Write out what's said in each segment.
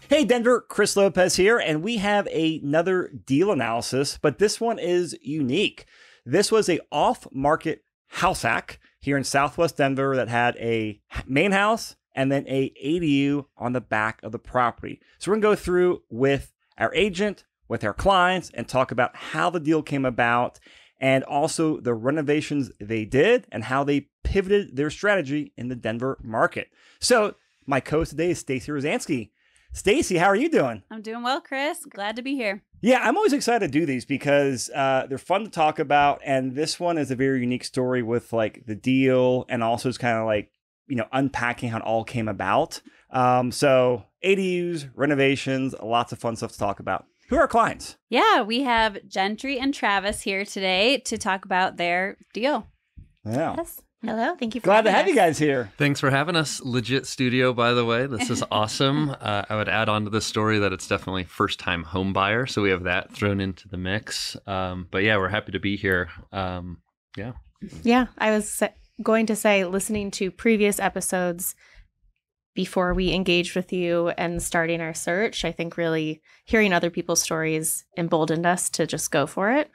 Hey Denver, Chris Lopez here, and we have another deal analysis, but this one is unique. This was a off-market house hack here in Southwest Denver that had a main house and then a ADU on the back of the property. So we're gonna go through with our agent, with our clients, and talk about how the deal came about and also the renovations they did and how they pivoted their strategy in the Denver market. So my co-host today is Stacy Rosansky. Stacy, how are you doing? I'm doing well, Chris. Glad to be here. Yeah, I'm always excited to do these because they're fun to talk about. And this one is a very unique story with like the deal and also it's kind of like, you know, unpacking how it all came about. So ADUs, renovations, lots of fun stuff to talk about. Who are our clients? Yeah, we have Gentry and Travis here today to talk about their deal. Yeah. Yes. Hello. Thank you for Glad to having have us. you guys here. Thanks for having us. Legit studio, by the way. This is awesome. I would add on to this story that it's definitely first-time home buyer, so we have that thrown into the mix. But yeah, we're happy to be here. Yeah, I was going to say, listening to previous episodes before we engaged with you and starting our search, I think really hearing other people's stories emboldened us to just go for it.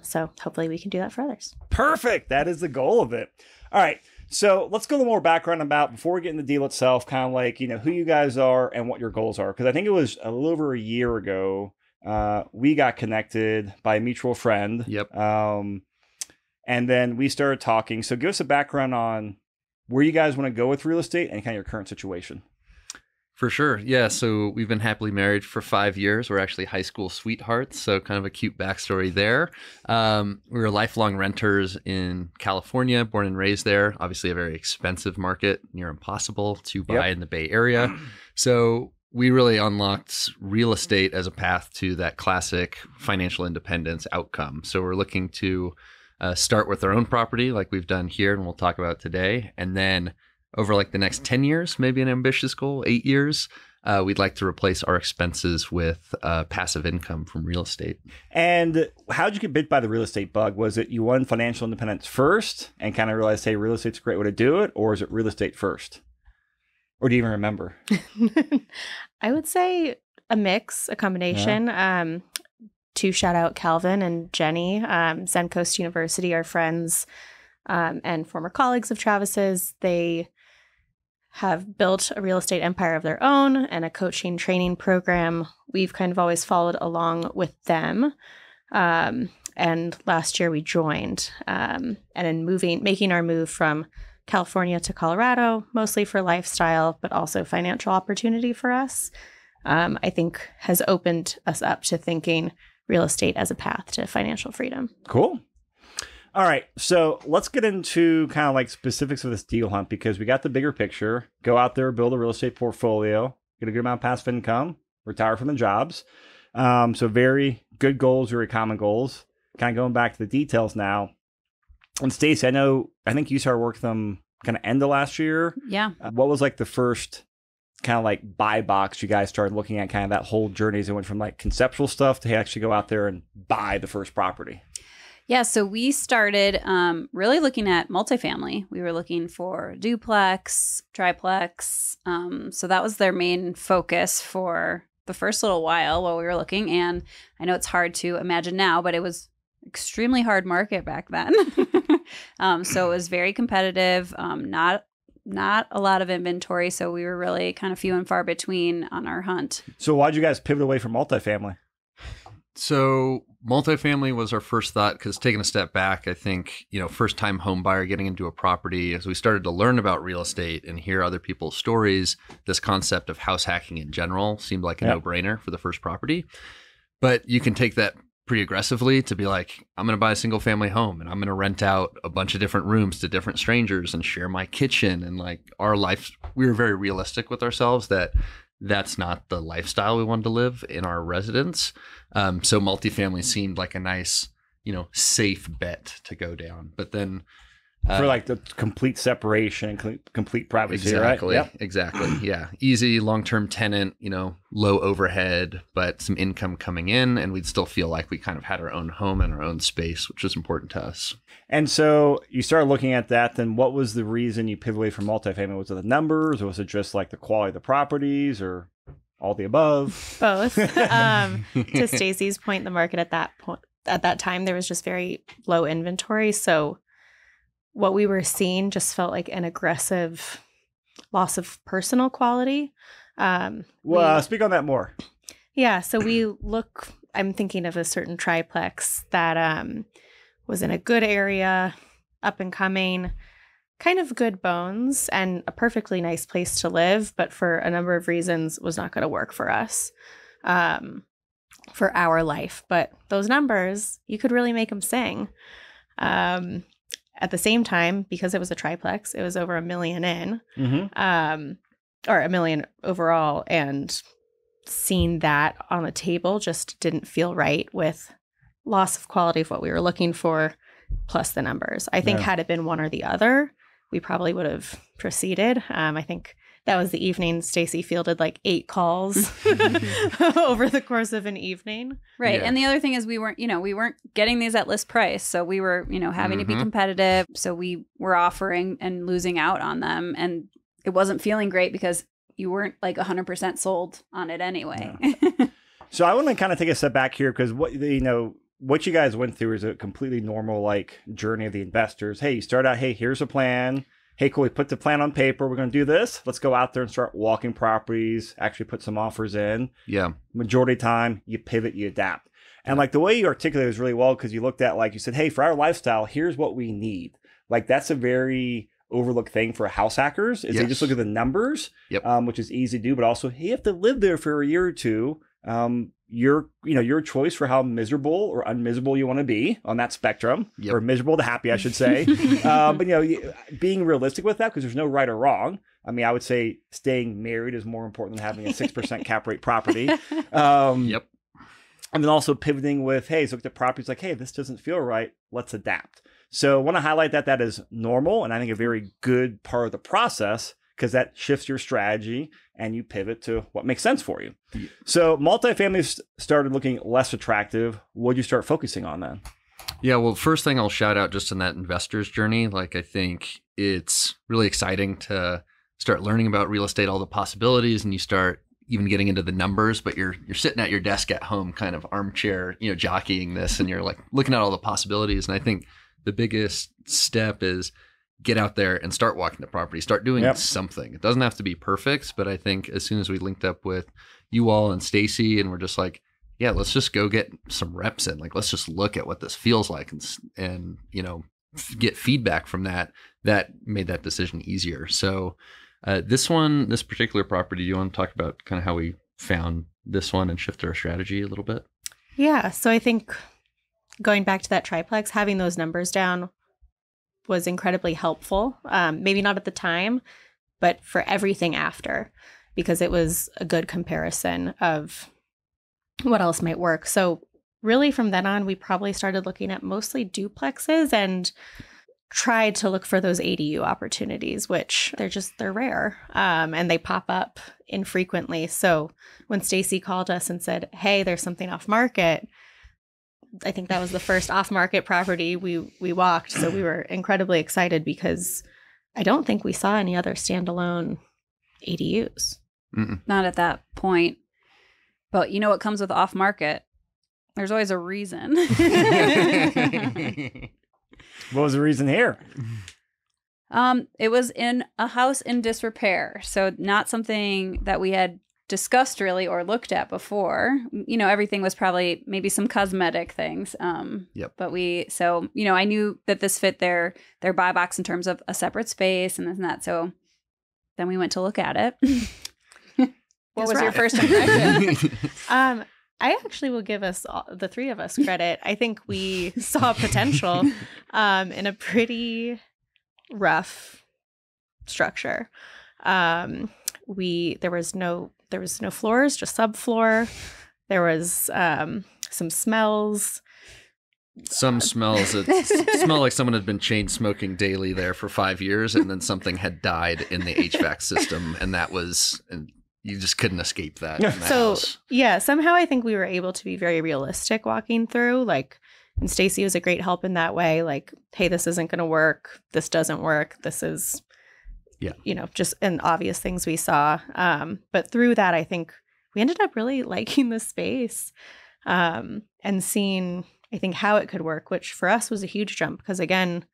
So hopefully we can do that for others. Perfect. That is the goal of it. All right. So let's go to more background about, before we get in the deal itself, kind of like, you know, who you guys are and what your goals are. Because I think it was a little over a year ago, we got connected by a mutual friend. Yep. And then we started talking. So give us a background on where you guys want to go with real estate and kind of your current situation. For sure. Yeah. So we've been happily married for 5 years. We're actually high school sweethearts. So kind of a cute backstory there. We were lifelong renters in California, born and raised there. Obviously a very expensive market, near impossible to buy in the Bay Area. So we really unlocked real estate as a path to that classic financial independence outcome. So we're looking to start with our own property like we've done here and we'll talk about today. And then over like the next 10 years, maybe an ambitious goal, 8 years, we'd like to replace our expenses with passive income from real estate. And how'd you get bit by the real estate bug? Was it you won financial independence first and kind of realized, hey, real estate's a great way to do it? Or is it real estate first? Or do you even remember? I would say a mix, a combination. Yeah. To shout out Calvin and Jenny, Zen Coast University, our friends and former colleagues of Travis's. They have built a real estate empire of their own and a coaching training program. We've kind of always followed along with them. And last year we joined. And in making our move from California to Colorado, mostly for lifestyle, but also financial opportunity for us, I think has opened us up to thinking real estate as a path to financial freedom. Cool. All right. So let's get into kind of like specifics of this deal hunt because we got the bigger picture. Go out there, build a real estate portfolio, get a good amount of passive income, retire from the jobs. So very good goals, very common goals. Kind of going back to the details now. And Stacey, I think you started working with them kind of end of last year. Yeah. What was like the first kind of like buy box you guys started looking at, kind of that whole journey as it went from like conceptual stuff to actually go out there and buy the first property? Yeah, so we started really looking at multifamily. We were looking for duplex, triplex. So that was their main focus for the first little while we were looking. And I know it's hard to imagine now, but it was extremely hard market back then. So it was very competitive, not a lot of inventory. So we were really kind of few and far between on our hunt. So why'd you guys pivot away from multifamily? So multifamily was our first thought because taking a step back, I think, first time home buyer getting into a property, as we started to learn about real estate and hear other people's stories, this concept of house hacking in general seemed like a no-brainer for the first property. But you can take that pretty aggressively to be like, I'm going to buy a single family home and I'm going to rent out a bunch of different rooms to different strangers and share my kitchen. And like our life, we were very realistic with ourselves that that's not the lifestyle we wanted to live in our residence. So multifamily seemed like a nice, safe bet to go down. But then For like the complete separation and complete privacy, Exactly. right? Yep. Exactly. Yeah. Easy, long-term tenant, low overhead, but some income coming in. And we'd still feel like we kind of had our own home and our own space, which was important to us. And so you started looking at that. Then what was the reason you pivoted away from multifamily? Was it the numbers, or was it just like the quality of the properties, or all the above? Both. To Stacy's point, the market at that time, there was just very low inventory. So what we were seeing just felt like an aggressive loss of personal quality. Speak on that more. Yeah. So I'm thinking of a certain triplex that was in a good area, up and coming, kind of good bones, and a perfectly nice place to live, but for a number of reasons was not going to work for us for our life. But those numbers, you could really make them sing. At the same time, because it was a triplex, it was over $1 million in, or $1 million overall, and seeing that on the table just didn't feel right with loss of quality of what we were looking for, plus the numbers. I think had it been one or the other, we probably would have proceeded. I think that was the evening Stacy fielded like 8 calls over the course of an evening. Right. Yeah. And the other thing is we weren't getting these at list price. So we were, having to be competitive. So we were offering and losing out on them. And it wasn't feeling great because you weren't like 100% sold on it anyway. Yeah. So I want to kind of take a step back here, because what you guys went through is a completely normal like journey of the investors. Hey, you start out, hey, here's a plan. Hey, cool, we put the plan on paper. We're going to do this. Let's go out there and start walking properties, actually put some offers in. Yeah. Majority of the time, you pivot, you adapt. And like the way you articulated was really well, because you looked at, like you said, hey, for our lifestyle, here's what we need. Like that's a very overlooked thing for house hackers, is they just look at the numbers, which is easy to do, but also you have to live there for a year or two. Your choice for how miserable or unmiserable you want to be on that spectrum, or miserable to happy, I should say. But being realistic with that, because there's no right or wrong. I mean, I would say staying married is more important than having a 6% cap rate property. And then also pivoting with, hey, so look at the properties like, hey, this doesn't feel right. Let's adapt. So I want to highlight that is normal, and I think a very good part of the process, because that shifts your strategy and you pivot to what makes sense for you. Yeah. So multifamily started looking less attractive. What did you start focusing on then? Yeah, well, first thing I'll shout out just in that investor's journey, like I think it's really exciting to start learning about real estate, all the possibilities, and you start even getting into the numbers, but you're sitting at your desk at home, kind of armchair, jockeying this, and you're like looking at all the possibilities. And I think the biggest step is get out there and start walking the property, start doing something. It doesn't have to be perfect, but I think as soon as we linked up with you all and Stacy, and we're just like, yeah, let's just go get some reps in. Like, let's just look at what this feels like and get feedback from that. That made that decision easier. So this particular property, do you want to talk about kind of how we found this one and shifted our strategy a little bit? Yeah. So I think going back to that triplex, having those numbers down was incredibly helpful. Maybe not at the time, but for everything after, because it was a good comparison of what else might work. So really from then on, we probably started looking at mostly duplexes and tried to look for those ADU opportunities, which they're rare, and they pop up infrequently. So when Stacy called us and said, hey, there's something off market, I think that was the first off-market property we walked. So we were incredibly excited, because I don't think we saw any other standalone ADUs. Not at that point. But what comes with off-market? There's always a reason. What was the reason here? It was in a house in disrepair. So not something that we had discussed really or looked at before. Everything was probably maybe some cosmetic things. But I knew that this fit their buy box in terms of a separate space and this and that. So then we went to look at it. What was your first impression? I actually will give us the three of us credit. I think we saw potential in a pretty rough structure. There was no floors, just subfloor. There was some smells. Some smells smell like someone had been chain smoking daily there for 5 years, and then something had died in the HVAC system, and you just couldn't escape that. In the house. Yeah, somehow I think we were able to be very realistic walking through, like, and Stacy was a great help in that way. Like, hey, this isn't going to work. This doesn't work. This is, just an obvious things we saw. But through that, I think we ended up really liking the space and seeing, I think, how it could work, which for us was a huge jump because, again,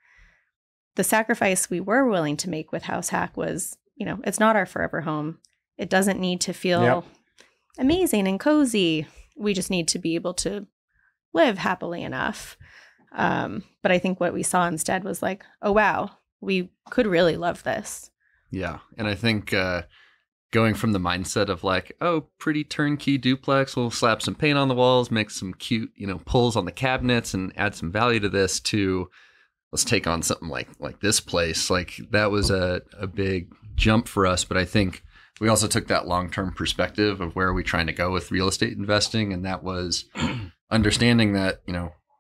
the sacrifice we were willing to make with House Hack was, it's not our forever home. It doesn't need to feel amazing and cozy. We just need to be able to live happily enough. But I think what we saw instead was like, oh, wow, we could really love this. Yeah. And I think going from the mindset of like, oh, pretty turnkey duplex, we'll slap some paint on the walls, make some cute, pulls on the cabinets and add some value to this, to let's take on something like this place. Like that was a big jump for us. But I think we also took that long-term perspective of where are we trying to go with real estate investing. And that was understanding that,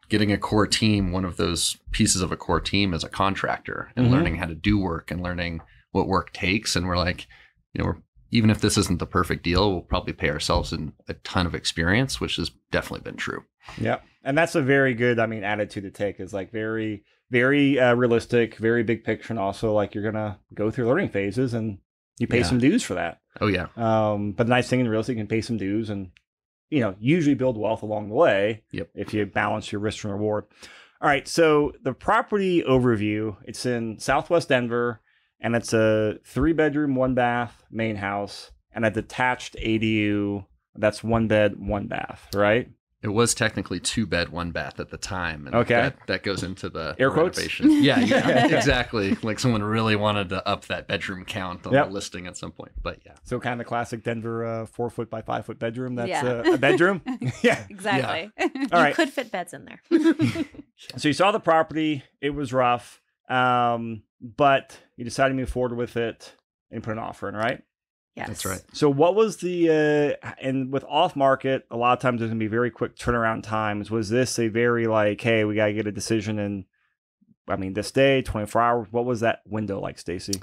getting a core team, one of those pieces of a core team is a contractor, and learning how to do work and learning what work takes. And we're like, even if this isn't the perfect deal, we'll probably pay ourselves in a ton of experience, which has definitely been true. Yeah. And that's a very good, attitude to take, is like very, very realistic, very big picture. And also like you're going to go through learning phases and you pay some dues for that. Oh, yeah. But the nice thing in real estate, you can pay some dues and, usually build wealth along the way. Yep. If you balance your risk and reward. All right. So the property overview, it's in Southwest Denver, and it's a 3-bedroom, 1-bath main house and a detached ADU. That's 1 bed, 1 bath, right? It was technically 2-bed, 1-bath at the time. And okay. That goes into the air quotes. Renovation. Yeah, exactly. Like someone really wanted to up that bedroom count on the listing at some point. But yeah. So kind of the classic Denver 4-foot by 5-foot bedroom. That's a bedroom. Yeah. Exactly. Yeah. All right. You could fit beds in there. So you saw the property. It was rough. But you decided to move forward with it and put an offer in, right? Yes. That's right. So what was the, and with off market, a lot of times there's going to be very quick turnaround times. Was this a very like, hey, we got to get a decision in, this day, 24 hours? What was that window like, Stacy?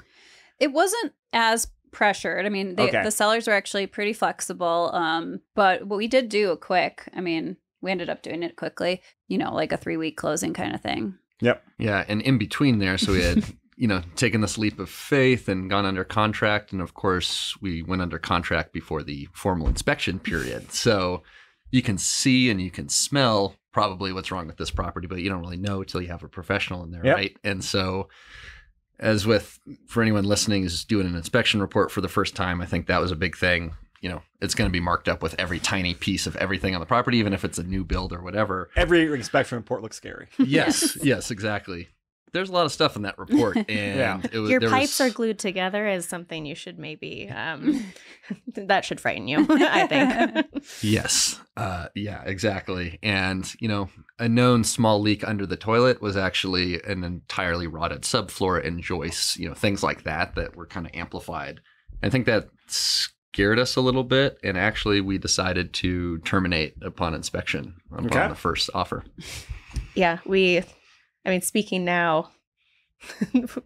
It wasn't as pressured. The sellers were actually pretty flexible. But we did do a quick, we ended up doing it quickly, like a 3-week closing kind of thing. Yep. Yeah. And in between there, so we had, taken this leap of faith and gone under contract. And of course, we went under contract before the formal inspection period. So you can see and you can smell probably what's wrong with this property, but you don't really know till you have a professional in there, right? And so for anyone listening is doing an inspection report for the first time, I think that was a big thing. It's going to be marked up with every tiny piece of everything on the property, even if it's a new build or whatever. Every inspection report looks scary. Yes, exactly. There's a lot of stuff in that report, and your pipes are glued together is something you should maybe that should frighten you, I think. Yes, yeah, exactly. And a known small leak under the toilet was actually an entirely rotted subfloor and joists, things like that were kind of amplified. I think that scared us a little bit, and actually we decided to terminate upon inspection on the first offer. Yeah, speaking now,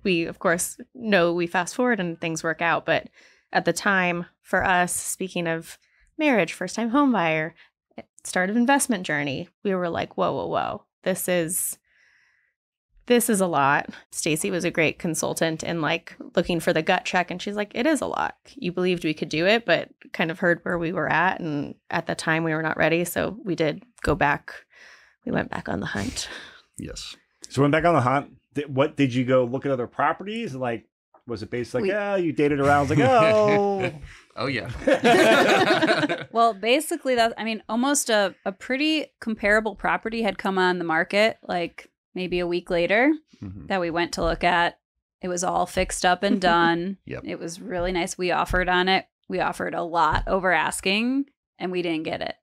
we of course know we fast forward and things work out, but at the time for us, speaking of marriage, first time home buyer, start of investment journey, we were like, whoa, this is a lot. Stacy was a great consultant and like looking for the gut check, and she's like, it is a lot. You believed we could do it, but kind of heard where we were at, and at the time we were not ready, so we did go back. We went back on the hunt. Yes. So went back on the hunt. What did you go look at other properties? Like, was it basically like, you dated around? I was like, oh. Oh, yeah. Well, basically almost a pretty comparable property had come on the market like maybe a week later that we went to look at. It was all fixed up and done. Yep. It was really nice. We offered on it. We offered a lot over asking, and we didn't get it.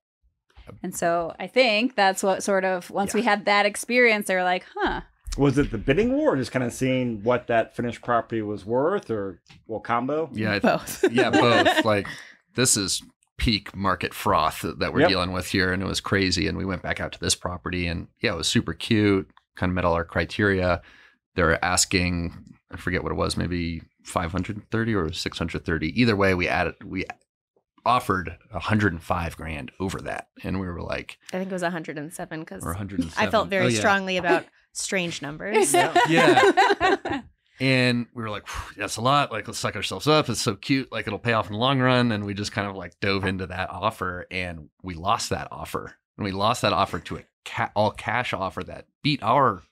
And so I think that's what sort of, once we had that experience, they were like, huh. Was it the bidding war, or just kind of seeing what that finished property was worth, or combo? Yeah, both. Yeah, both. Like, this is peak market froth that we're dealing with here. And it was crazy. And we went back out to this property and yeah, it was super cute, kind of met all our criteria. They're asking, I forget what it was, maybe 530 or 630. Either way, we offered $105,000 over that. And we were like, I think it was 107 because I 107. felt very strongly about strange numbers. Yeah. And we were like, that's a lot. Like, let's suck ourselves up. It's so cute. Like, it'll pay off in the long run. And we just kind of like dove into that offer and we lost that offer. And we lost that offer to a all cash offer that beat our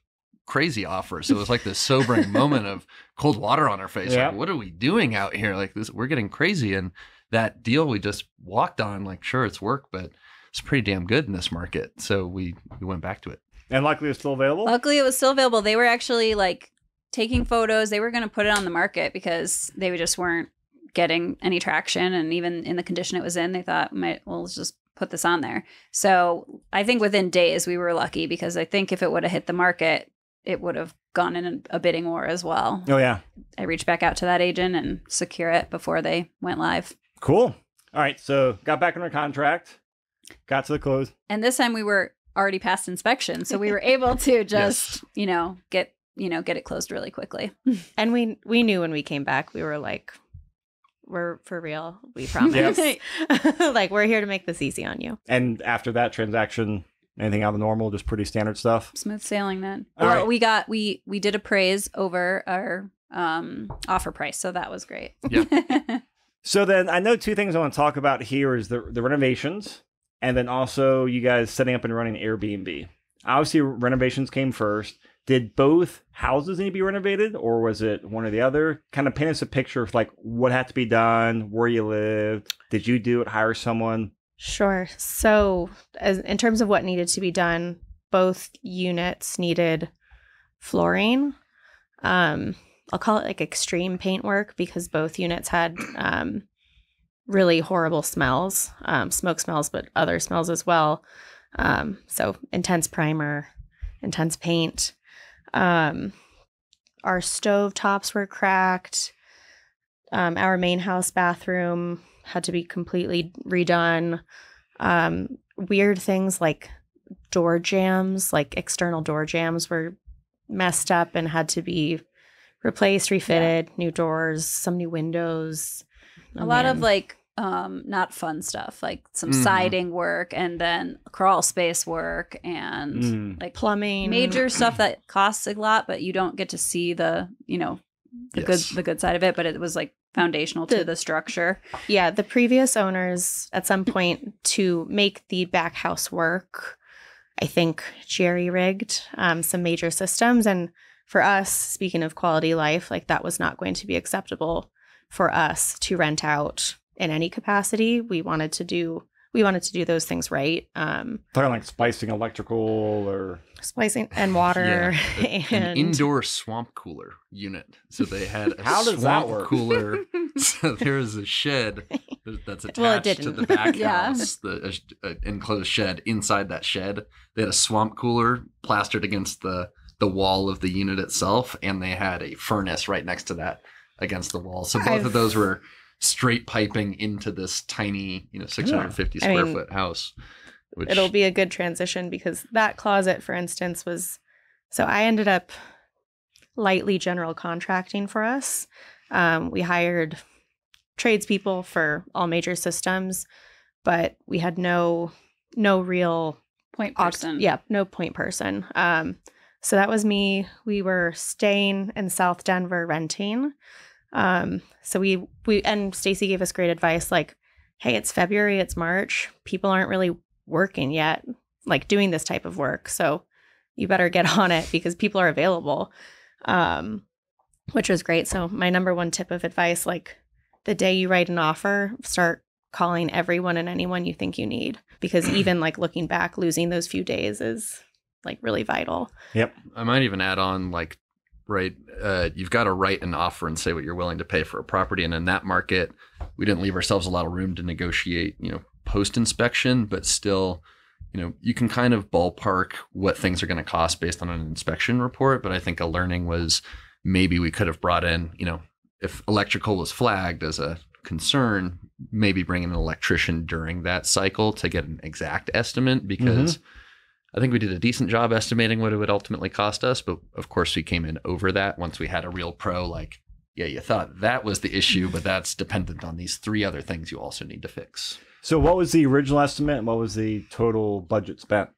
crazy offer. So it was like this sobering moment of cold water on our face. Yeah. Like, what are we doing out here? Like this, we're getting crazy. And that deal we just walked on, like, sure, it's work, but it's pretty damn good in this market. So we went back to it. And luckily it's still available? Luckily it was still available. They were actually like taking photos. They were going to put it on the market because they just weren't getting any traction. And even in the condition it was in, they thought, well, let's just put this on there. So I think within days we were lucky because I think if it would have hit the market, it would have gone in a bidding war as well. Oh, yeah. I reached back out to that agent and secure it before they went live. Cool. All right. So got back under contract, got to the close. And this time we were already past inspection. So we were able to just, get it closed really quickly. And we knew when we came back, we were like, we're for real. We promise. Like, we're here to make this easy on you. And after that transaction, anything out of the normal, just pretty standard stuff? Smooth sailing then. All right. We did appraise over our offer price. So that was great. Yeah. So then I know two things I want to talk about here is the renovations and then also you guys setting up and running Airbnb. Obviously, renovations came first. Did both houses need to be renovated or was it one or the other? Kind of paint us a picture of like what had to be done, where you lived. Did you do it, hire someone? Sure. So in terms of what needed to be done, both units needed flooring. I'll call it like extreme paint work because both units had really horrible smells, smoke smells, but other smells as well. So intense primer, intense paint. Our stove tops were cracked. Our main house bathroom had to be completely redone. Weird things like door jams, like external door jams were messed up and had to be replaced, refitted, new doors, some new windows. A lot of like not fun stuff, like some siding work and then crawl space work and like plumbing, major stuff that costs a lot, but you don't get to see the good side of it. But it was like foundational to the structure. Yeah, the previous owners at some point to make the back house work, I think jerry rigged some major systems. And for us, speaking of quality life, like that was not going to be acceptable for us to rent out in any capacity. We wanted to do those things right. Talking like splicing electrical or splicing and water and an indoor swamp cooler unit. So they had a How does that work? cooler. So there's a shed that's attached to didn't. the back house, the enclosed shed. Inside that shed, they had a swamp cooler plastered against the wall of the unit itself, and they had a furnace right next to that against the wall. So both of those were straight piping into this tiny, 650 square foot house. Which... It'll be a good transition because that closet, for instance, was, so I ended up lightly general contracting for us. We hired tradespeople for all major systems, but we had no real point person. No point person. So that was me. We were staying in South Denver renting. So we and Stacy gave us great advice, like, hey, it's February, it's March. People aren't really working yet, like doing this type of work. So you better get on it because people are available, which was great. So my number one tip of advice, like the day you write an offer, start calling everyone and anyone you think you need, because even like looking back, losing those few days is like really vital. Yep. I might even add on like, right, you've got to write an offer and say what you're willing to pay for a property. And in that market, we didn't leave ourselves a lot of room to negotiate, post-inspection, but still, you can kind of ballpark what things are going to cost based on an inspection report. But I think a learning was maybe we could have brought in, if electrical was flagged as a concern, maybe bring in an electrician during that cycle to get an exact estimate, because I think we did a decent job estimating what it would ultimately cost us. But of course, we came in over that once we had a real pro, like, yeah, you thought that was the issue, but that's dependent on these 3 other things you also need to fix. So what was the original estimate and what was the total budget spent?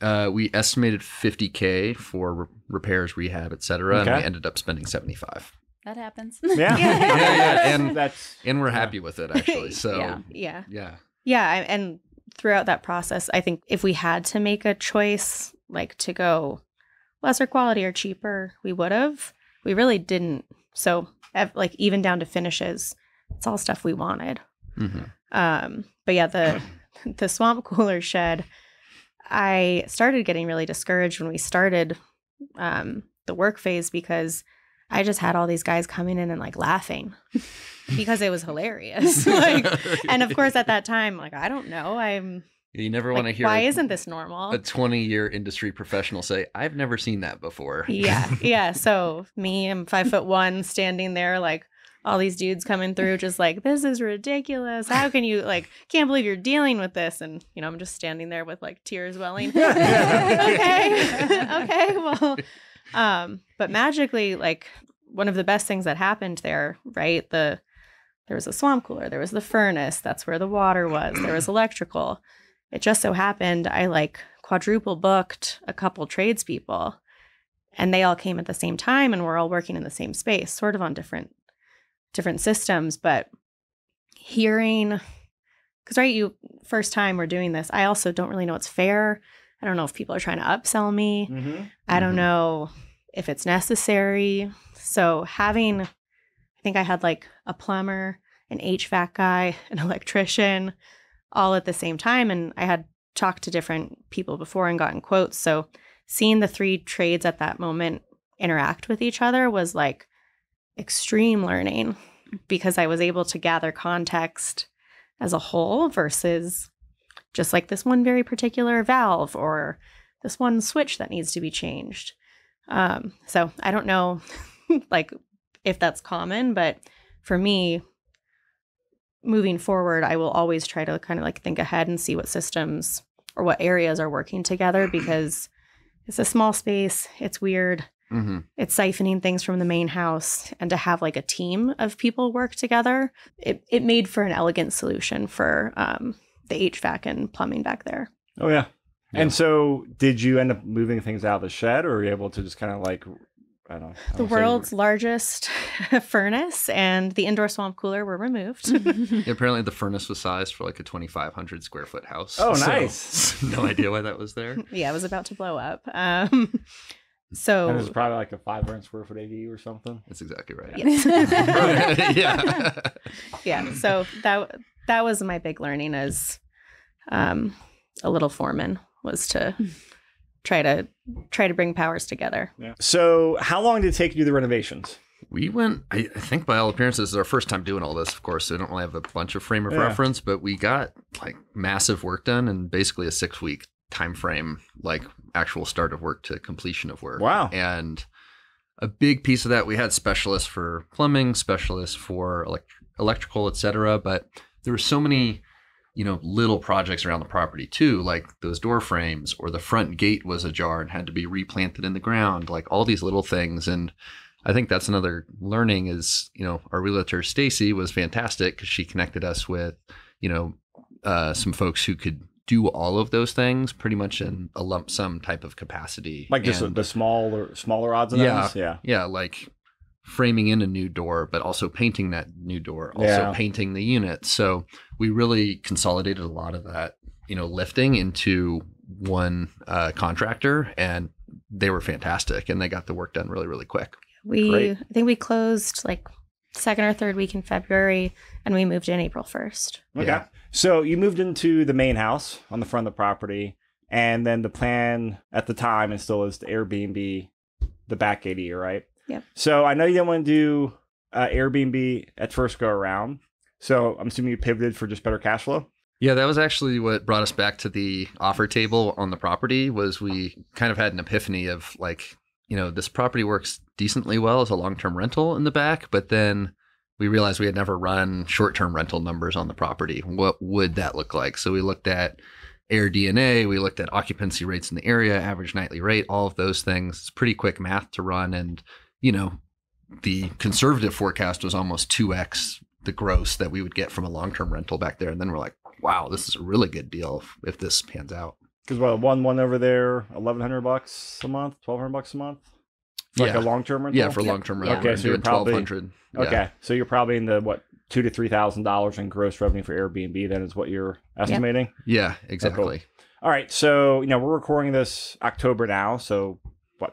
We estimated $50K for repairs, rehab, etc., and we ended up spending $75. That happens. Yeah. And we're happy with it, actually. So yeah. And throughout that process, I think if we had to make a choice, like to go lesser quality or cheaper, we would have. We really didn't. So like even down to finishes, it's all stuff we wanted. But yeah, the swamp cooler shed, I started getting really discouraged when we started the work phase, because I just had all these guys coming in and like laughing because it was hilarious. And of course at that time, like, I don't know, you never want to hear, why isn't this normal? A 20-year industry professional say, I've never seen that before. Yeah. So I'm 5'1", standing there, like all these dudes coming through, just like, this is ridiculous. How can you, like, can't believe you're dealing with this? And, I'm just standing there with like tears welling. Okay. Well, but magically, like, one of the best things that happened there, right? There was a swamp cooler, there was the furnace, that's where the water was, there was electrical. It just so happened I like quadruple booked a couple tradespeople, and they all came at the same time, and we're all working in the same space, sort of on different systems. But hearing, because you first time we're doing this, I also don't really know what's fair. I don't know if people are trying to upsell me. I don't know if it's necessary. So I think I had like a plumber, an HVAC guy, an electrician, all at the same time. And I had talked to different people before and gotten quotes. So seeing the 3 trades at that moment interact with each other was like extreme learning, because I was able to gather context as a whole versus just like this one very particular valve or this one switch that needs to be changed. So I don't know like if that's common, but for me, moving forward, I will always try to kind of like think ahead and see what systems or what areas are working together, because it's a small space. It's weird. It's siphoning things from the main house, and to have like a team of people work together, it made for an elegant solution for the HVAC and plumbing back there. Oh, yeah. And so did you end up moving things out of the shed, or were you able to just kind of like, I don't know. The world's largest furnace and the indoor swamp cooler were removed. Apparently the furnace was sized for like a 2,500 square foot house. Oh, nice. No idea why that was there. Yeah, it was about to blow up. So and it was probably like a 500 square foot ADU or something. That's exactly right. Yeah. Yeah. So that was my big learning as a little foreman, was to try to bring powers together. Yeah. So how long did it take to do the renovations? We went, I think by all appearances, this is our first time doing all this, of course, so we don't really have a bunch of frame of reference, but we got like massive work done in basically a 6-week time frame, like actual start of work to completion of work. Wow. And a big piece of that, we had specialists for plumbing, specialists for electrical, etc. But there were so many, little projects around the property too, like those door frames, or the front gate was ajar and had to be replanted in the ground, like all these little things. And I think that's another learning is, our realtor Stacy was fantastic because she connected us with, some folks who could do all of those things pretty much in a lump sum type of capacity. Like just the smaller odds and ends? Yeah, like framing in a new door, but also painting that new door, also painting the unit. So we really consolidated a lot of that, lifting into one contractor, and they were fantastic, and they got the work done really, really quick. I think we closed like second or third week in February, and we moved in April 1st. Okay. Yeah. So you moved into the main house on the front of the property, and then the plan at the time and still is to Airbnb the back ADU, right? Yep. So I know you didn't want to do Airbnb at first go around. So I'm assuming you pivoted for just better cash flow? Yeah, that was actually what brought us back to the offer table on the property. Was we kind of had an epiphany of like, this property works decently well as a long-term rental in the back, but then we realized we had never run short-term rental numbers on the property. What would that look like? So we looked at AirDNA, we looked at occupancy rates in the area, average nightly rate, all of those things. It's pretty quick math to run. And, the conservative forecast was almost 2x the gross that we would get from a long-term rental back there. And then we're like, wow, this is a really good deal if this pans out. Because one over there, $1,100 a month, $1,200 a month, for like a long-term rental. Yeah, for long-term rental. Okay, so you're probably $1,200. Okay, so you're probably in the $2,000 to $3,000 in gross revenue for Airbnb. Then is what you're estimating. Yeah, exactly. Cool. All right, so we're recording this October now. So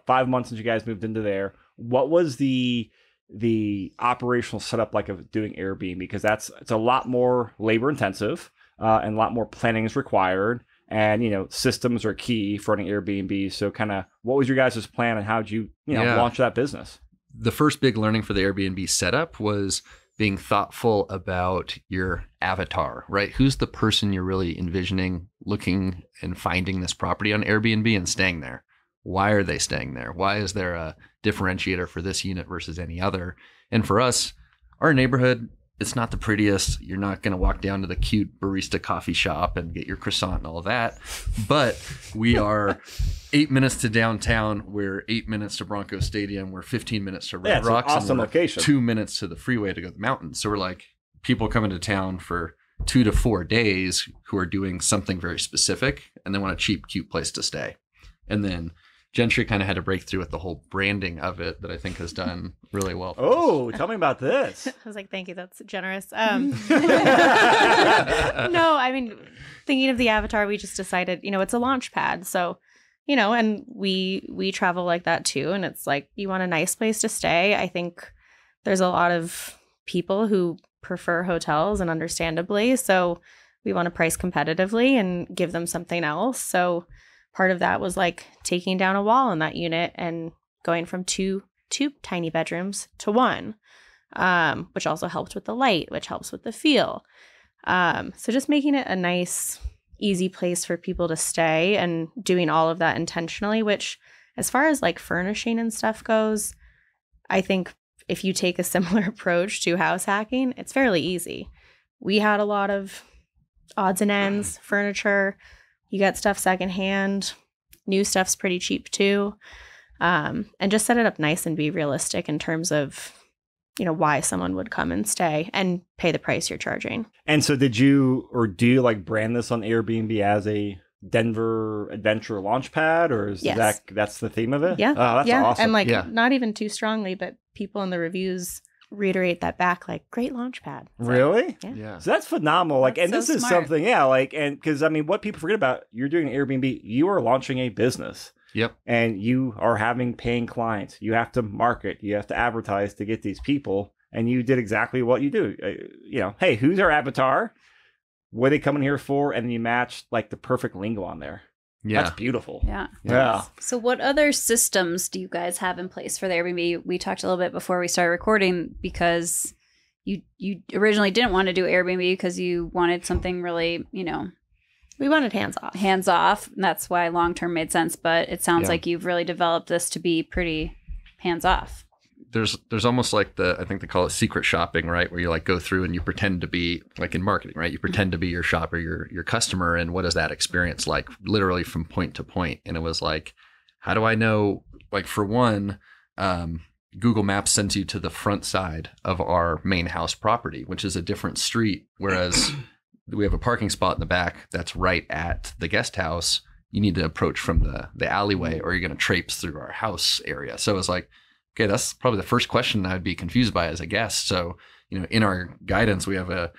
5 months since you guys moved into there. What was the operational setup like of doing Airbnb? Because it's a lot more labor intensive and a lot more planning is required. And, systems are key for running Airbnb. So kind of what was your guys' plan and how did you, launch that business? The first big learning for the Airbnb setup was being thoughtful about your avatar, right? Who's the person you're really envisioning looking and finding this property on Airbnb and staying there? Why are they staying there? Why is there a differentiator for this unit versus any other? And for us, our neighborhood, it's not the prettiest. You're not going to walk down to the cute barista coffee shop and get your croissant and all that. But we are 8 minutes to downtown. We're 8 minutes to Bronco Stadium. We're 15 minutes to Red Rocks. It's an awesome location. 2 minutes to the freeway to go to the mountains. So we're like, people coming to town for 2 to 4 days who are doing something very specific and they want a cheap, cute place to stay. And then Gentry kind of had a breakthrough with the whole branding of it that I think has done really well. Oh, tell me about this. I was like, thank you. That's generous. No, I mean, thinking of the avatar, we just decided, it's a launch pad. So, and we travel like that too. And it's like, you want a nice place to stay. I think there's a lot of people who prefer hotels and understandably. So we want to price competitively and give them something else. So part of that was like taking down a wall in that unit and going from two tiny bedrooms to one, which also helped with the light, which helps with the feel. So just making it a nice, easy place for people to stay and doing all of that intentionally, which as far as like furnishing and stuff goes, I think if you take a similar approach to house hacking, it's fairly easy. We had a lot of odds and ends, furniture. You get stuff secondhand. New stuff's pretty cheap too. And just set it up nice and be realistic in terms of, why someone would come and stay and pay the price you're charging. And so do you like brand this on Airbnb as a Denver adventure launchpad, or is that's the theme of it? Yeah. Oh, that's awesome. And not even too strongly, but people in the reviews reiterate that back, like, great launch pad. So, really? Yeah. So that's phenomenal. Like, and That's this so is smart. something, and because what people forget about, you're doing Airbnb, you are launching a business. Yep. And you are having paying clients. You have to market, you have to advertise to get these people. And you did exactly what you do. Hey, who's our avatar? What are they coming here for? And then you matched like the perfect lingo on there. Yeah. That's beautiful. Yeah. So what other systems do you guys have in place for the Airbnb? We talked a little bit before we started recording because you originally didn't want to do Airbnb because you wanted something really, We wanted hands off. And that's why long-term made sense. But it sounds like you've really developed this to be pretty hands off. There's almost like I think they call it secret shopping, right? Where you like go through and you pretend to be like in marketing, right? You pretend to be your shopper, your customer. And what is that experience like literally from point to point? And it was like, how do I know, like for one, Google Maps sends you to the front side of our main house property, which is a different street. Whereas we have a parking spot in the back that's right at the guest house. You need to approach from the alleyway or you're going to traipse through our house area. So it was like, okay, that's probably the first question I'd be confused by as a guest. So, in our guidance, we have a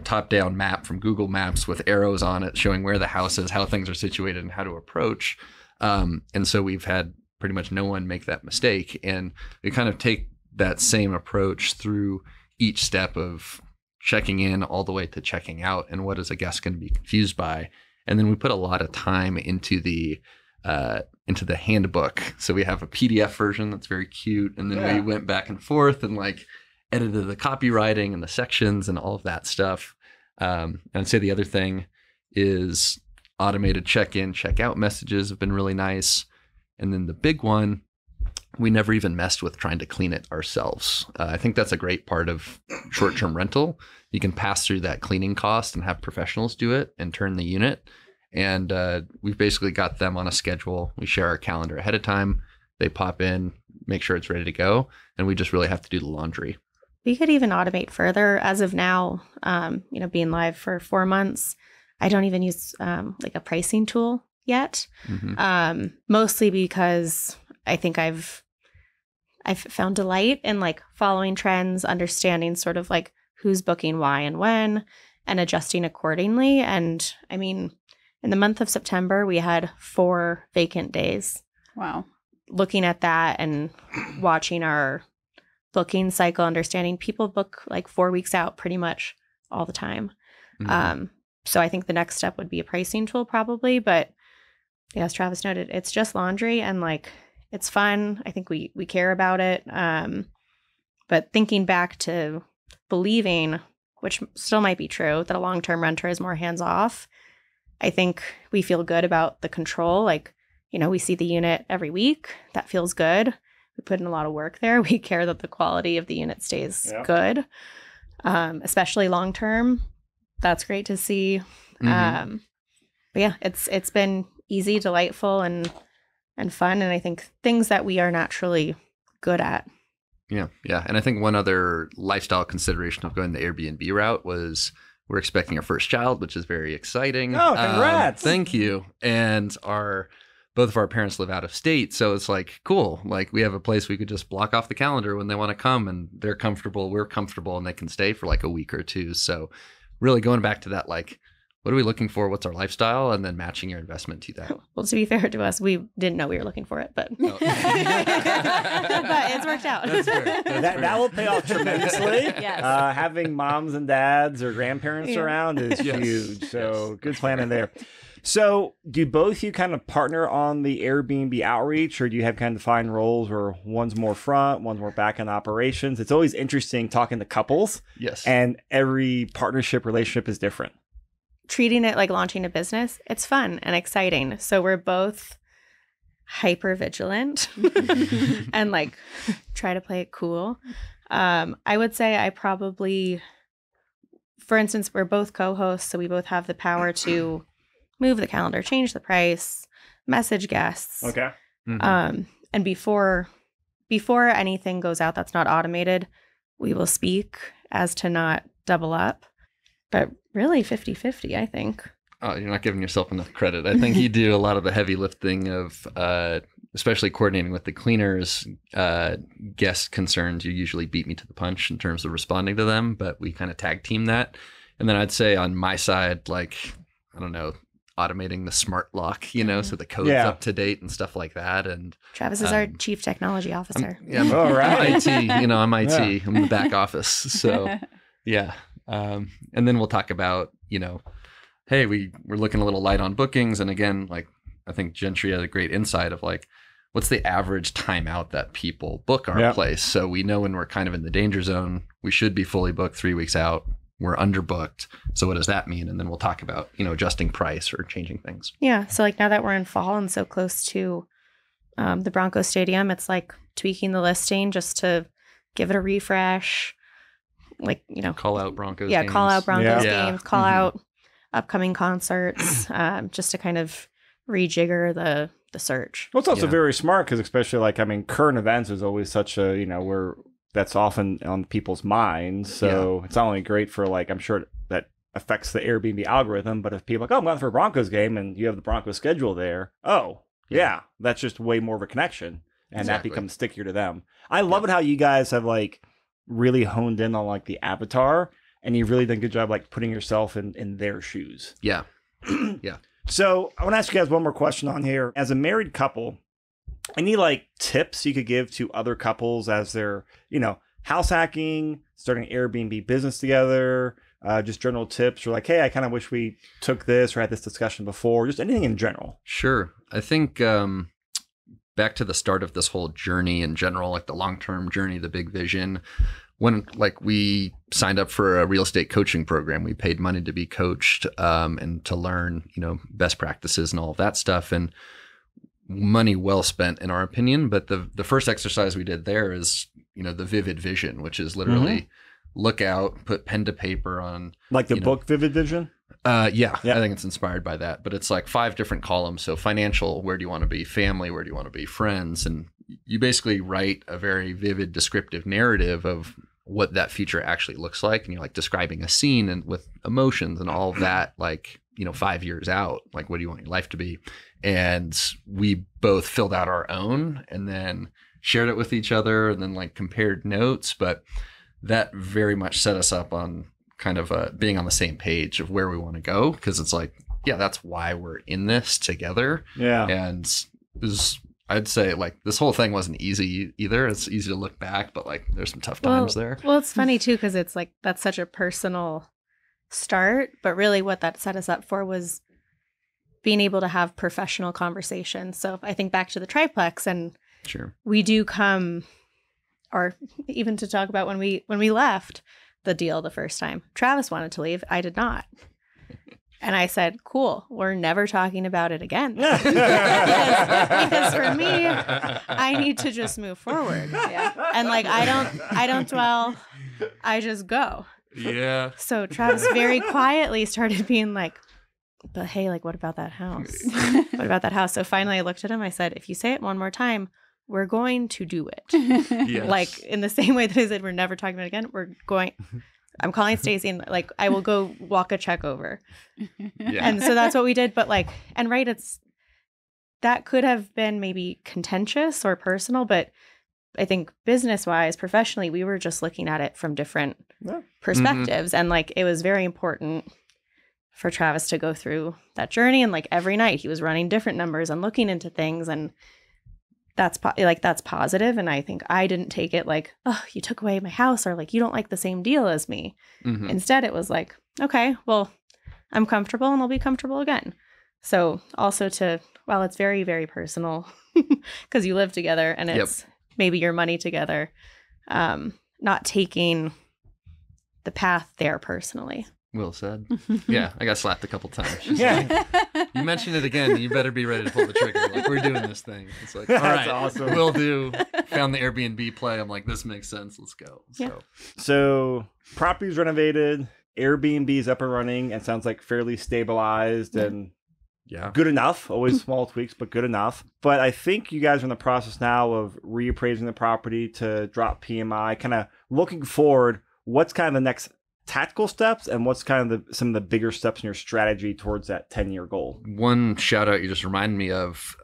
top-down map from Google Maps with arrows on it showing where the house is, how things are situated, and how to approach. And so we've had pretty much no one make that mistake. And we kind of take that same approach through each step of checking in all the way to checking out. And what is a guest going to be confused by? And then we put a lot of time into the handbook. So we have a PDF version that's very cute. And then we went back and forth and like edited the copywriting and the sections and all of that stuff. And I'd say the other thing is automated check-in, check-out messages have been really nice. And then the big one we never even messed with trying to clean it ourselves. I think that's a great part of short-term rental. You can pass through that cleaning cost and have professionals do it and turn the unit. And we've basically got them on a schedule. We share our calendar ahead of time. They pop in, make sure it's ready to go, and we just really have to do the laundry. We could even automate further. As of now, being live for 4 months, I don't even use like a pricing tool yet. Mostly because I think I've found delight in like following trends, understanding sort of like who's booking why and when, and adjusting accordingly. And I mean, in the month of September, we had 4 vacant days. Wow. Looking at that and watching our booking cycle, understanding people book like 4 weeks out pretty much all the time. So I think the next step would be a pricing tool probably. But yeah, as Travis noted, it's just laundry and like it's fun. I think we care about it. But thinking back to believing, which still might be true, that a long-term renter is more hands-off, I think we feel good about the control. Like, we see the unit every week. That feels good. We put in a lot of work there. We care that the quality of the unit stays good, especially long-term. That's great to see. But yeah, it's been easy, delightful, and fun. And I think things that we are naturally good at. Yeah. And I think one other lifestyle consideration of going the Airbnb route was we're expecting our first child, which is very exciting. Oh, congrats. Thank you. And both of our parents live out of state. So it's like, cool. Like we have a place we could just block off the calendar when they want to come and they're comfortable, we're comfortable, and they can stay for like a week or two. So really going back to that, like, what are we looking for? What's our lifestyle? And then matching your investment to that. Well, to be fair to us, we didn't know we were looking for it, but, but it's worked out. That's fair. That will pay off tremendously. Yes. Having moms and dads or grandparents around is huge. So good planning there. So do both of you kind of partner on the Airbnb outreach, or do you have kind of defined roles where one's more front, one's more back end operations? It's always interesting talking to couples. Yes. And every partnership relationship is different. Treating it like launching a business, it's fun and exciting. So we're both hyper vigilant and like try to play it cool. I would say I probably, for instance, we're both co-hosts, so we both have the power to move the calendar, change the price, message guests. Okay. And before anything goes out that's not automated, we will speak as to not double up. But really 50-50, I think. Oh, you're not giving yourself enough credit. I think you do a lot of the heavy lifting of, especially coordinating with the cleaners, guest concerns. You usually beat me to the punch in terms of responding to them, but we kind of tag team that. And then I'd say on my side, like, I don't know, automating the smart lock, so the code's up to date and stuff like that. And Travis is our chief technology officer. I'm IT, I'm IT. I'm the back office. So yeah. And then we'll talk about, hey, we're looking a little light on bookings. And again, like, I think Gentry had a great insight of like, what's the average time out that people book our place? So we know when we're kind of in the danger zone, we should be fully booked 3 weeks out. We're underbooked. So what does that mean? And then we'll talk about, adjusting price or changing things. Yeah. So like now that we're in fall and so close to the Bronco Stadium, it's like tweaking the listing just to give it a refresh. Like, call out Broncos games. Call out Broncos games, call Mm-hmm. out upcoming concerts, just to kind of rejigger the search. Well, it's also very smart because especially like, current events is always such a, where that's often on people's minds. So it's not only great for like, I'm sure that affects the Airbnb algorithm, but if people are like, oh, I'm going for a Broncos game and you have the Broncos schedule there. Oh, yeah, that's just way more of a connection. And that becomes stickier to them. I love it how you guys have like really honed in on like the avatar, and you've really done a good job like putting yourself in their shoes. Yeah. Yeah. So I want to ask you guys one more question on here. As a married couple, any like tips you could give to other couples as they're, house hacking, starting an Airbnb business together, just general tips, or like, hey, I kind of wish we took this or had this discussion before, just anything in general? Sure. I think back to the start of this whole journey in general, like the long-term journey, the big vision, when like we signed up for a real estate coaching program, we paid money to be coached and to learn, best practices and all of that stuff. And money well spent in our opinion. But the first exercise we did there is, the vivid vision, which is literally look out, put pen to paper on Like the book Vivid Vision? Yeah, I think it's inspired by that. But it's like 5 different columns. So financial, where do you want to be? Family, where do you want to be? Friends. And you basically write a very vivid, descriptive narrative of what that future actually looks like. And you're like describing a scene and with emotions and all of that, like, 5 years out, like, what do you want your life to be? And we both filled out our own and then shared it with each other and then like compared notes. But that very much set us up on kind of being on the same page of where we want to go. Cause it's like, yeah, that's why we're in this together. Yeah. And I'd say like this whole thing wasn't easy either. It's easy to look back, but like there's some tough times there. Well, it's funny too, because it's like that's such a personal start, but really what that set us up for was being able to have professional conversations. So I think back to the triplex, and Sure. we do come, or even to talk about when we left the deal the first time. Travis wanted to leave. I did not. And I said, cool, we're never talking about it again. because for me, I need to just move forward. Yeah. And like, I don't dwell, I just go. Yeah. So Travis very quietly started being like, but hey, like, what about that house? What about that house? So finally I looked at him. I said, if you say it one more time, we're going to do it. Yes. Like in the same way that I said, we're never talking about it again. We're going, I'm calling Stacy and like, I will go walk a check over. Yeah. And so that's what we did. But like, and right, that could have been maybe contentious or personal, but I think business wise, professionally, we were just looking at it from different perspectives. And like, it was very important for Travis to go through that journey. And like every night he was running different numbers and looking into things. And that's positive. And I think I didn't take it like, oh, you took away my house, or like, you don't like the same deal as me. Mm-hmm. Instead, it was like, okay, well, I'm comfortable and I'll be comfortable again. So also while it's very, very personal because you live together and it's maybe your money together, not taking the path there personally. Well said. Yeah, I got slapped a couple times. She's like, you mentioned it again, you better be ready to pull the trigger. Like, we're doing this thing. It's like, all right, awesome. We'll do. Found the Airbnb play. I'm like, this makes sense. Let's go. So property's renovated, Airbnb's up and running, and sounds like fairly stabilized and good enough. Always small tweaks, but good enough. But I think you guys are in the process now of reappraising the property to drop PMI, kind of looking forward. What's kind of the next tactical steps, and what's kind of some of the bigger steps in your strategy towards that 10-year goal? One shout out you just reminded me of,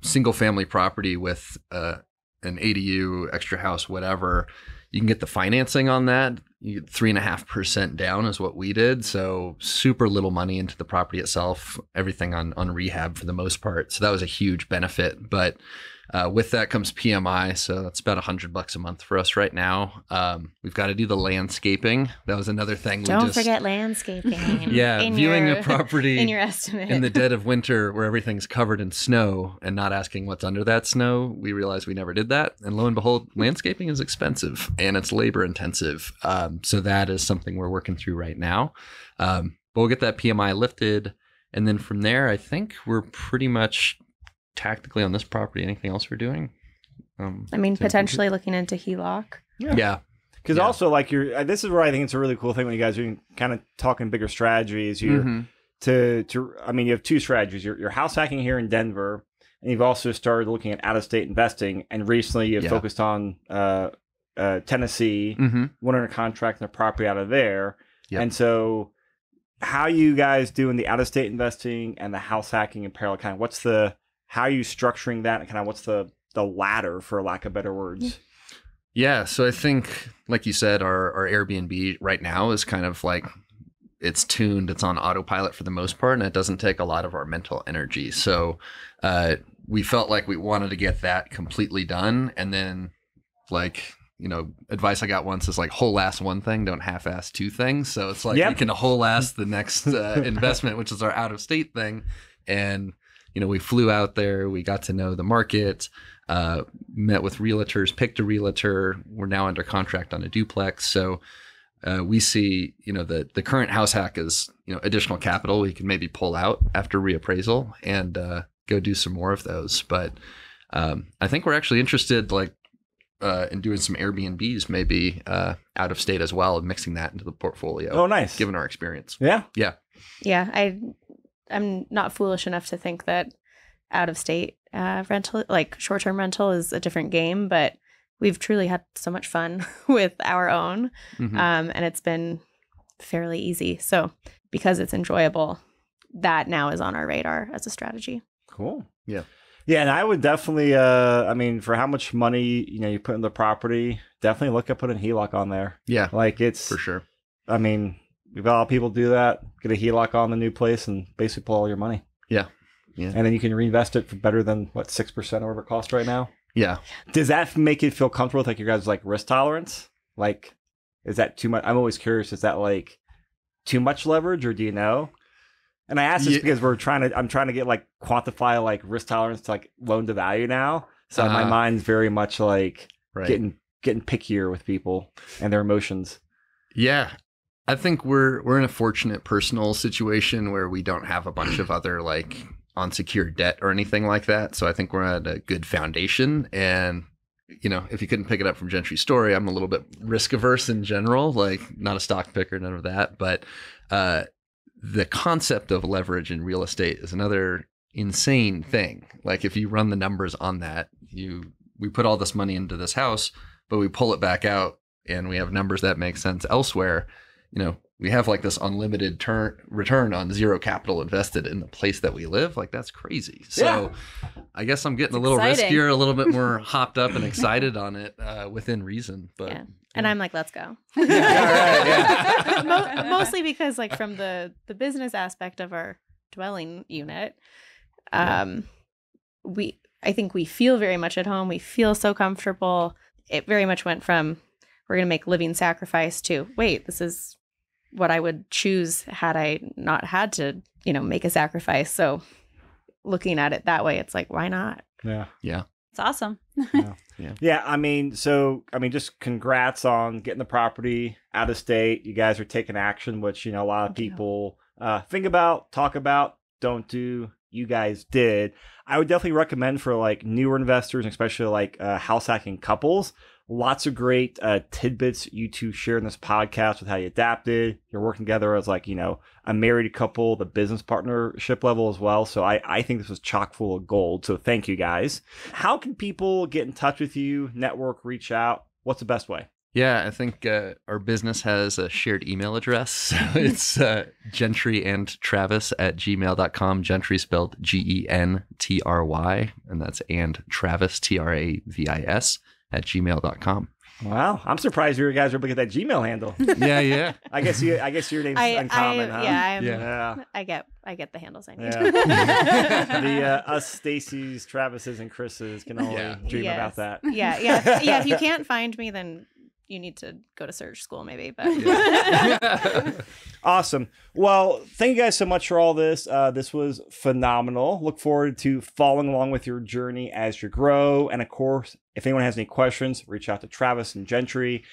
single family property with an ADU, extra house, whatever. You can get the financing on that. You get 3.5% down is what we did. So super little money into the property itself, everything on rehab for the most part. So that was a huge benefit. But with that comes PMI. So that's about $100 a month for us right now. We've got to do the landscaping. That was another thing. Don't forget landscaping. Viewing a property in your estimate in the dead of winter where everything's covered in snow and not asking what's under that snow. We realized we never did that. And lo and behold, landscaping is expensive and it's labor intensive. So that is something we're working through right now. But we'll get that PMI lifted. And then from there, I think we're pretty much tactically on this property. Anything else we're doing? Potentially looking into HELOC. Yeah. Because also, like, this is where I think it's a really cool thing when you guys are kind of talking bigger strategies. You have two strategies. You're house hacking here in Denver, and you've also started looking at out-of-state investing. And recently, you've focused on Tennessee, one under contract and a property out of there. Yep. And so, how you guys doing the out-of-state investing and the house hacking in parallel? Kind of how are you structuring that, and kind of what's the ladder, for lack of better words? Yeah, so I think, like you said, our Airbnb right now is kind of like, it's tuned, it's on autopilot for the most part, and it doesn't take a lot of our mental energy. So we felt like we wanted to get that completely done. And then, like, advice I got once is like, whole ass one thing, don't half ass two things. So it's like, we can whole ass the next investment, which is our out of state thing. And we flew out there, we got to know the market, met with realtors, picked a realtor. We're now under contract on a duplex. So we see, the current house hack is, additional capital we can maybe pull out after reappraisal. And go do some more of those. But I think we're actually interested in doing some Airbnbs, maybe out of state as well, and mixing that into the portfolio. Oh, nice. Given our experience. Yeah. Yeah, I'm not foolish enough to think that out of state rental, like short-term rental, is a different game, but we've truly had so much fun with our own, and it's been fairly easy. So because it's enjoyable, that now is on our radar as a strategy. Cool. Yeah. Yeah, and I would definitely, I mean, for how much money, you put in the property, definitely look at putting a HELOC on there. Yeah. Like it's... For sure. I mean, we've got a lot of people do that, get a HELOC on the new place and basically pull all your money. Yeah. And then you can reinvest it for better than, 6% or whatever it costs right now? Yeah. Does that make you feel comfortable with your guys' risk tolerance? Like, is that too much? I'm always curious, is that too much leverage, or do you know? And I ask this because I'm trying to get quantify risk tolerance to loan to value now. So my mind's very much getting pickier with people and their emotions. Yeah. I think we're in a fortunate personal situation where we don't have a bunch of other unsecured debt or anything like that. So I think we're at a good foundation. And if you couldn't pick it up from Gentry's story, I'm a little bit risk averse in general, not a stock picker, none of that. But the concept of leverage in real estate is another insane thing. If you run the numbers on that, we put all this money into this house, but we pull it back out and we have numbers that make sense elsewhere. We have this unlimited return on zero capital invested in the place that we live. That's crazy. So I guess I'm getting a little riskier, a little bit more hopped up and excited on it within reason. But and I'm let's go. Mostly because from the business aspect of our dwelling unit, I think we feel very much at home. We feel so comfortable. It very much went from we're going to make living sacrifice to wait, this is what I would choose had I not had to, make a sacrifice. So looking at it that way, it's why not? Yeah. Yeah. It's awesome. Yeah. I mean, just congrats on getting the property out of state. You guys are taking action, which, a lot of people think about, talk about, don't do. You guys did. I would definitely recommend for newer investors, especially house hacking couples. Lots of great tidbits you two share in this podcast with how you adapted. You're working together as a married couple, the business partnership level as well. So I think this was chock full of gold. So thank you guys. How can people get in touch with you, network, reach out? What's the best way? Yeah, I think our business has a shared email address. So it's gentryandtravis@gmail.com. Gentry spelled GENTRY, and that's and Travis, TRAVIS, @gmail.com. Wow, I'm surprised you guys are able to get that Gmail handle. Yeah. I guess your name's uncommon, huh? Yeah, I get the handles I need. Yeah. Us Stacy's, Travis's, and Chris's can only dream about that. Yeah. If you can't find me, then you need to go to search school maybe. But Awesome. Well, thank you guys so much for all this. This was phenomenal. Look forward to following along with your journey as you grow. And of course, if anyone has any questions, reach out to Travis and Gentry,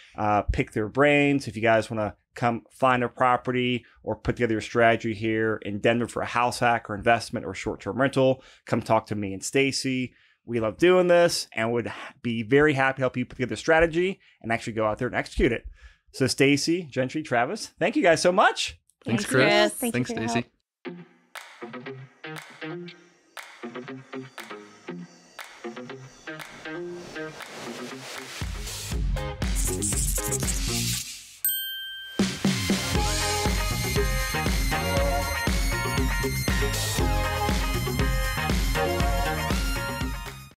pick their brains. If you guys want to come find a property or put together your strategy here in Denver for a house hack or investment or short-term rental, come talk to me and Stacy. We love doing this and would be very happy to help you put together a strategy and actually go out there and execute it. So Stacy, Gentry, Travis, thank you guys so much. Thanks, Chris. Thanks, Stacy.